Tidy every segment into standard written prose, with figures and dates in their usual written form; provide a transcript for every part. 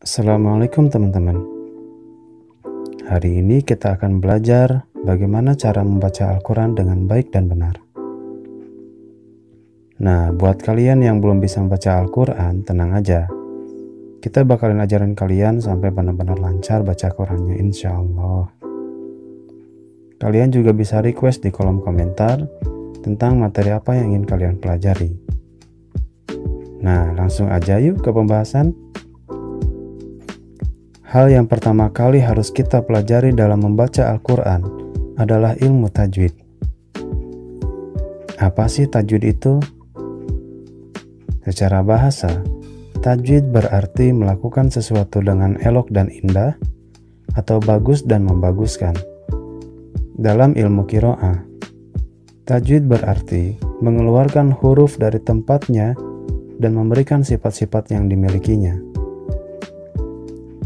Assalamualaikum teman-teman. Hari ini kita akan belajar bagaimana cara membaca Al-Quran dengan baik dan benar. Nah, buat kalian yang belum bisa membaca Al-Quran, tenang aja. Kita bakalan ajarin kalian sampai benar-benar lancar baca Qurannya, insya Allah. Kalian juga bisa request di kolom komentar tentang materi apa yang ingin kalian pelajari. Nah, langsung aja yuk ke pembahasan. Hal yang pertama kali harus kita pelajari dalam membaca Al-Quran adalah ilmu tajwid. Apa sih tajwid itu? Secara bahasa, tajwid berarti melakukan sesuatu dengan elok dan indah, atau bagus dan membaguskan. Dalam ilmu qiraah, tajwid berarti mengeluarkan huruf dari tempatnya dan memberikan sifat-sifat yang dimilikinya.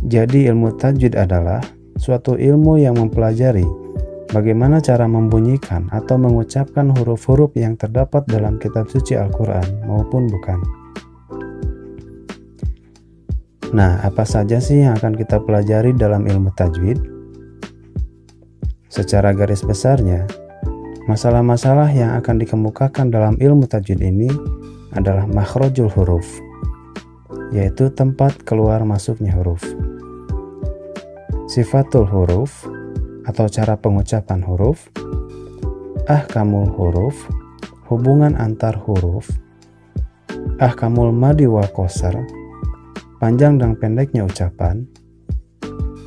Jadi ilmu tajwid adalah suatu ilmu yang mempelajari bagaimana cara membunyikan atau mengucapkan huruf-huruf yang terdapat dalam kitab suci Al-Quran maupun bukan. Nah, apa saja sih yang akan kita pelajari dalam ilmu tajwid? Secara garis besarnya, masalah-masalah yang akan dikemukakan dalam ilmu tajwid ini adalah makhrajul huruf, yaitu tempat keluar masuknya huruf. Sifatul huruf atau cara pengucapan huruf, ahkamul huruf, hubungan antar huruf, ahkamul madi wal qasar, panjang dan pendeknya ucapan,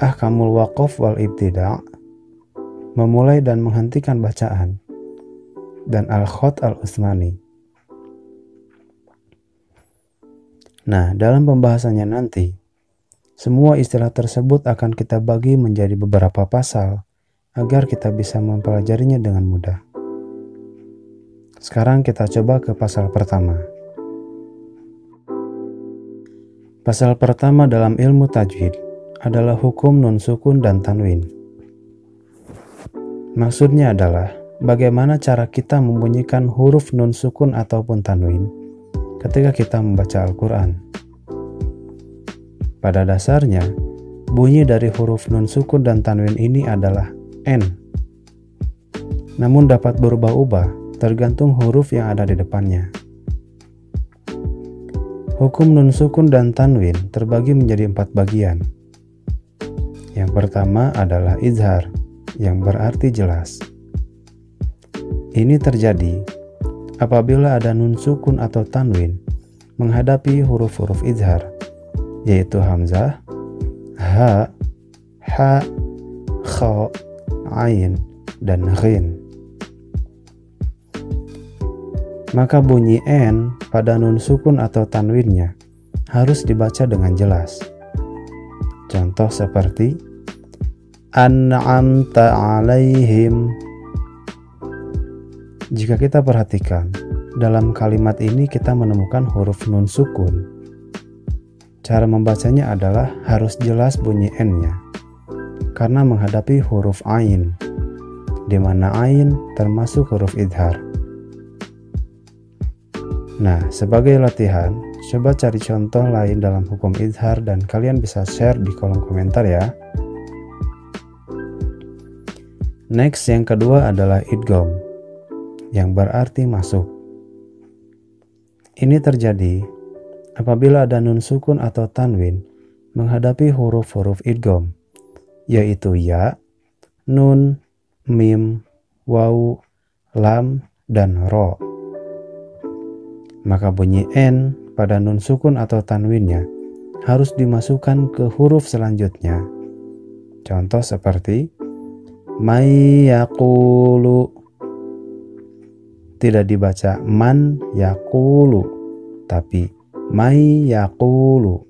ahkamul waqaf wal ibtida', memulai dan menghentikan bacaan, dan al-khat al-utsmani. Nah, dalam pembahasannya nanti, semua istilah tersebut akan kita bagi menjadi beberapa pasal agar kita bisa mempelajarinya dengan mudah. Sekarang kita coba ke pasal pertama. Pasal pertama dalam ilmu tajwid adalah hukum nun sukun dan tanwin. Maksudnya adalah bagaimana cara kita membunyikan huruf nun sukun ataupun tanwin ketika kita membaca Al-Quran. Pada dasarnya, bunyi dari huruf nun sukun dan tanwin ini adalah N. Namun dapat berubah-ubah tergantung huruf yang ada di depannya. Hukum nun sukun dan tanwin terbagi menjadi 4 bagian. Yang pertama adalah izhar, yang berarti jelas. Ini terjadi apabila ada nun sukun atau tanwin menghadapi huruf-huruf izhar, yaitu hamzah, ha, ha, kha, ain, dan ghin. Maka bunyi N pada nun sukun atau tanwinnya harus dibaca dengan jelas. Contoh seperti an'amta alaihim. Jika kita perhatikan, dalam kalimat ini kita menemukan huruf nun sukun. Cara membacanya adalah harus jelas bunyi N-nya, karena menghadapi huruf ain, di mana ain termasuk huruf idhar. Nah, sebagai latihan, coba cari contoh lain dalam hukum idhar dan kalian bisa share di kolom komentar ya. Next, yang kedua adalah idgham, yang berarti masuk. Ini terjadi apabila ada nun sukun atau tanwin menghadapi huruf-huruf idgham, yaitu ya, nun, mim, waw, lam, dan ro. Maka bunyi N pada nun sukun atau tanwinnya harus dimasukkan ke huruf selanjutnya. Contoh seperti may yaqulu. Tidak dibaca man yaqulu, tapi may yaqulu.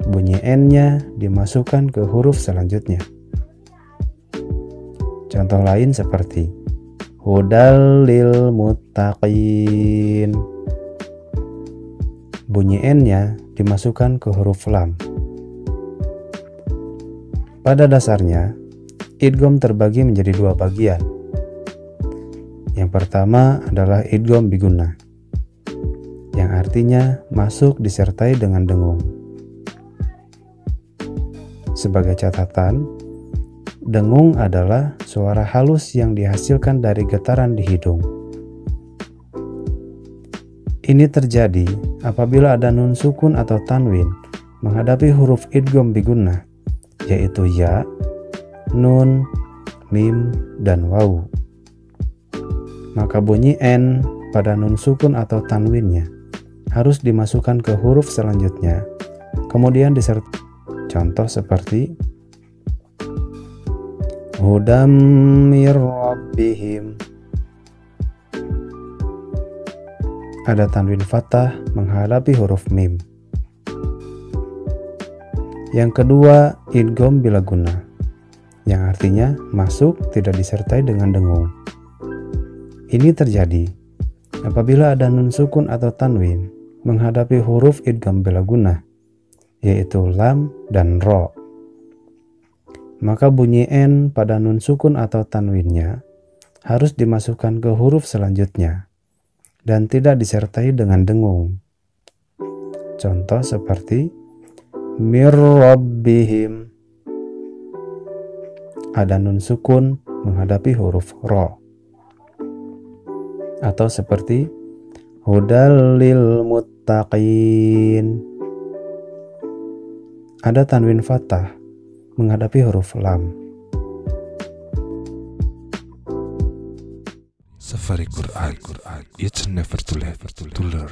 Bunyi N-nya dimasukkan ke huruf selanjutnya. Contoh lain seperti hudal lil muttaqin. Bunyi N-nya dimasukkan ke huruf lam. Pada dasarnya, idgham terbagi menjadi 2 bagian. Yang pertama adalah idgham bigunnah, yang artinya masuk disertai dengan dengung. Sebagai catatan, dengung adalah suara halus yang dihasilkan dari getaran di hidung. Ini terjadi apabila ada nun sukun atau tanwin menghadapi huruf idgham bigunnah, yaitu ya, nun, mim, dan waw. Maka bunyi n pada nun sukun atau tanwinnya harus dimasukkan ke huruf selanjutnya, kemudian disertai contoh seperti hudam mir rabbihim. Ada tanwin fathah menghadapi huruf mim. Yang kedua, idgham bila gunnah, yang artinya masuk tidak disertai dengan dengung. Ini terjadi apabila ada nun sukun atau tanwin menghadapi huruf idgham bila gunnah, yaitu lam dan ro. Maka bunyi n pada nun sukun atau tanwinnya harus dimasukkan ke huruf selanjutnya dan tidak disertai dengan dengung. Contoh seperti mir rabbihim. Ada nun sukun menghadapi huruf ro. Atau seperti hudal lil muttaqin. Ada tanwin fathah menghadapi huruf lam. Safari Quran, it's never too late to learn.